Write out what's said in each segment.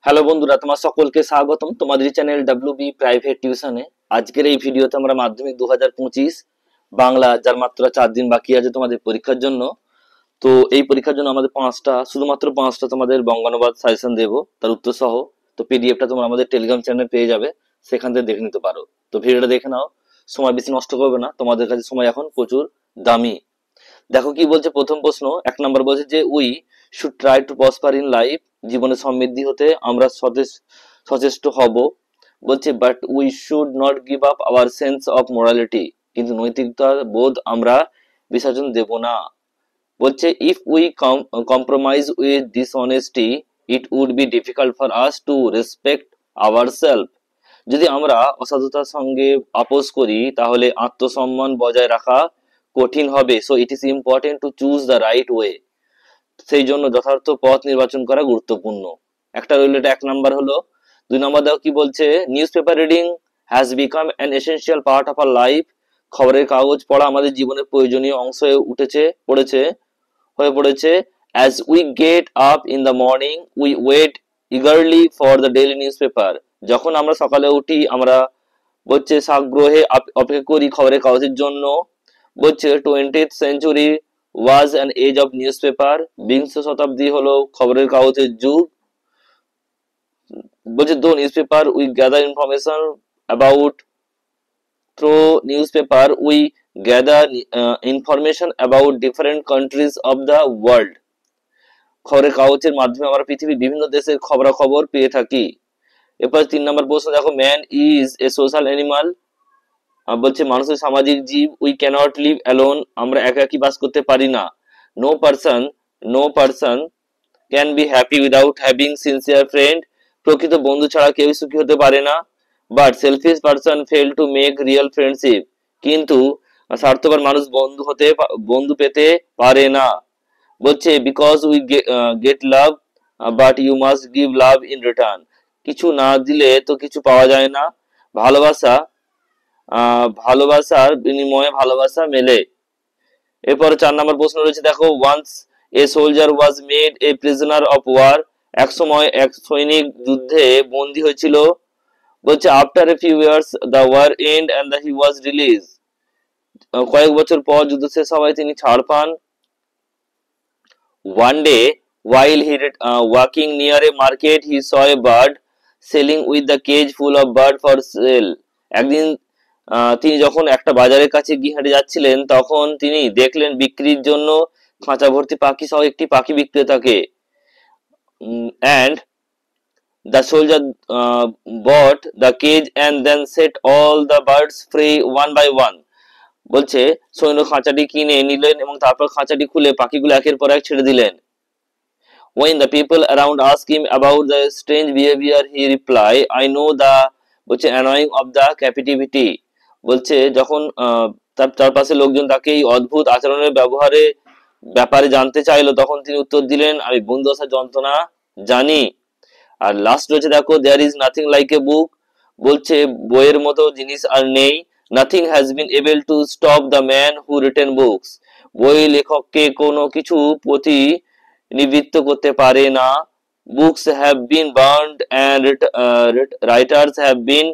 Hello বন্ধুরা, তোমার সকলকে স্বাগতম তোমাদের চ্যানেল WB প্রাইভেট টিউশনে। আজকের এই ভিডিওতে আমরা মাধ্যমিক 2025 বাংলা, যার মাত্র 4 দিন বাকি আছে তোমাদের পরীক্ষার জন্য। তো এই পরীক্ষার জন্য আমাদের শুধুমাত্র পাঁচটা তোমাদের বঙ্গানুবাদ সাজেশন দেবো, তার উত্তর সহ। তো পিডিএফটা তোমরা আমাদের টেলিগ্রাম চ্যানেলে পেয়ে যাবে, সেখান থেকে দেখে নিতে পারো। তো ভিডিওটা দেখে নাও, সময় বেশি নষ্ট করবে না, তোমাদের কাছে সময় এখন প্রচুর দামি। দেখো কি বলছে প্রথম প্রশ্ন, 1 নম্বর বলছে যে we should try to prosper in life, জীবনে সমৃদ্ধি হতে আমরা সচেষ্ট হব। বলছে but we should not give up our sense of morality, কিন্তু নৈতিকতা বোধ আমরা বিসর্জন দেব না। বলছে if we compromise with dishonesty it would be difficult for us to respect our self, যদি আমরা অসাধুতার সঙ্গে আপোষ করি তাহলে আত্মসম্মান বজায় রাখা কঠিন হবে। So it is important to choose the right way, সেই জন্য যথার্থ পথ নির্বাচন করা গুরুত্বপূর্ণ। একটা রইল, এটা 1 নাম্বার হলো। 2 নম্বর দেখো কি বলছে, newspaper reading has become an essential part of our life, খবরের কাগজ পড়া আমাদের জীবনের প্রয়োজনীয় অংশ হয়ে পড়েছে। As we get up in the morning we wait eagerly for the daily newspaper, যখন আমরা সকালে উঠি আমরা বলছে সাগ্রহে অপেক্ষা করি খবরের কাগজের জন্য। বলছে 20th century was an age of newspaper, বিংশ শতাব্দী হলো খবরের কাগজের যুগ। বলছে দো newspaper we gather information about, through newspaper we gather information about different countries of the world, খবরের কাগজের মাধ্যমে আমরা পৃথিবীর বিভিন্ন দেশের খবরাখবর পেয়ে থাকি। এরপর 3 নম্বর প্রশ্ন দেখো, man is a social animal, বলছে মানুষের সামাজিক জীব। উই ক্যানট লিভ অ্যালোন, আমরা একাকী বাস করতে পারি না। No person can be happy without having sincere friend, প্রকৃত বন্ধু ছাড়া কেউ সুখী হতে পারে না। But selfish person fail to make real friendship, কিন্তু স্বার্থপর মানুষ বন্ধু পেতে পারে না। বলছে because we get love but you must give love in return, কিছু না দিলে তো কিছু পাওয়া যায় না। ভালোবাসার বিনিময়ে ভালোবাসা মেলে। এরপর 4 নম্বর প্রশ্ন রয়েছে দেখো, once a soldier was made a prisoner of war, এক সময় এক সৈনিক যুদ্ধে বন্দী হয়েছিল। বলছে after a few years the war end end he was release, কয়েক বছর পর যুদ্ধ শেষ হওয়ায় তিনি ছাড় পান। One day while he walking near a market he saw a bird selling with the cage full of bird for sale, একদিন তিনি যখন একটা বাজারের কাছে গিয়ে হেঁটে যাচ্ছিলেন তখন তিনি দেখলেন বিক্রির জন্য খাঁচা ভর্তি পাখি সহ একটি পাখি বিক্রেতাকে। and the soldier bought the cage and then set all the birds free one by one, বলছে সৈন্য খাঁচাটি কিনে নিলেন এবং তারপর খাঁচাটি খুলে পাখিগুলো একের পর এক ছেড়ে দিলেন। When the people around asked him about the strange behavior he replied, I know the বলছে annoying of the captivity, বলছে যখন তার চারপাশে লোকজন তাকে এই অদ্ভুত আচরণের ব্যাপারে জানতে চাইলো তখন তিনি উত্তর দিলেন, আমি বন্ধুদশার যন্ত্রণা জানি। আর লাস্ট রয়েছে দেখো, there is nothing like a book, বলছে বইয়ের মতো জিনিস আর নেই। Nothing has been able to stop the man who written books, বই লেখককে কোনো কিছু প্রতিনিধিত্ব করতে পারে না। Books have been burned and writers have been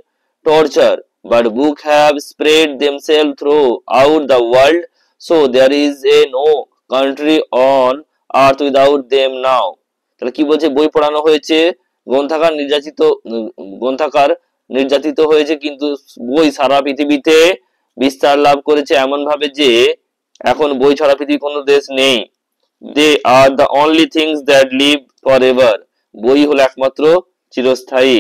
tortured, but books have spread themselves throughout the world, so there is no country on earth without them now. তাহলে কি বলছে, বই পড়ানো হয়েছে, গ্রন্থাকার নির্যাতিত হয়েছে, কিন্তু বই সারা পৃথিবীতে বিস্তার লাভ করেছে এমন ভাবে যে এখন বই ছাড়া পৃথিবীর কোনো দেশ নেই। They are the only things that live forever, বই হলো একমাত্র চিরস্থায়ী।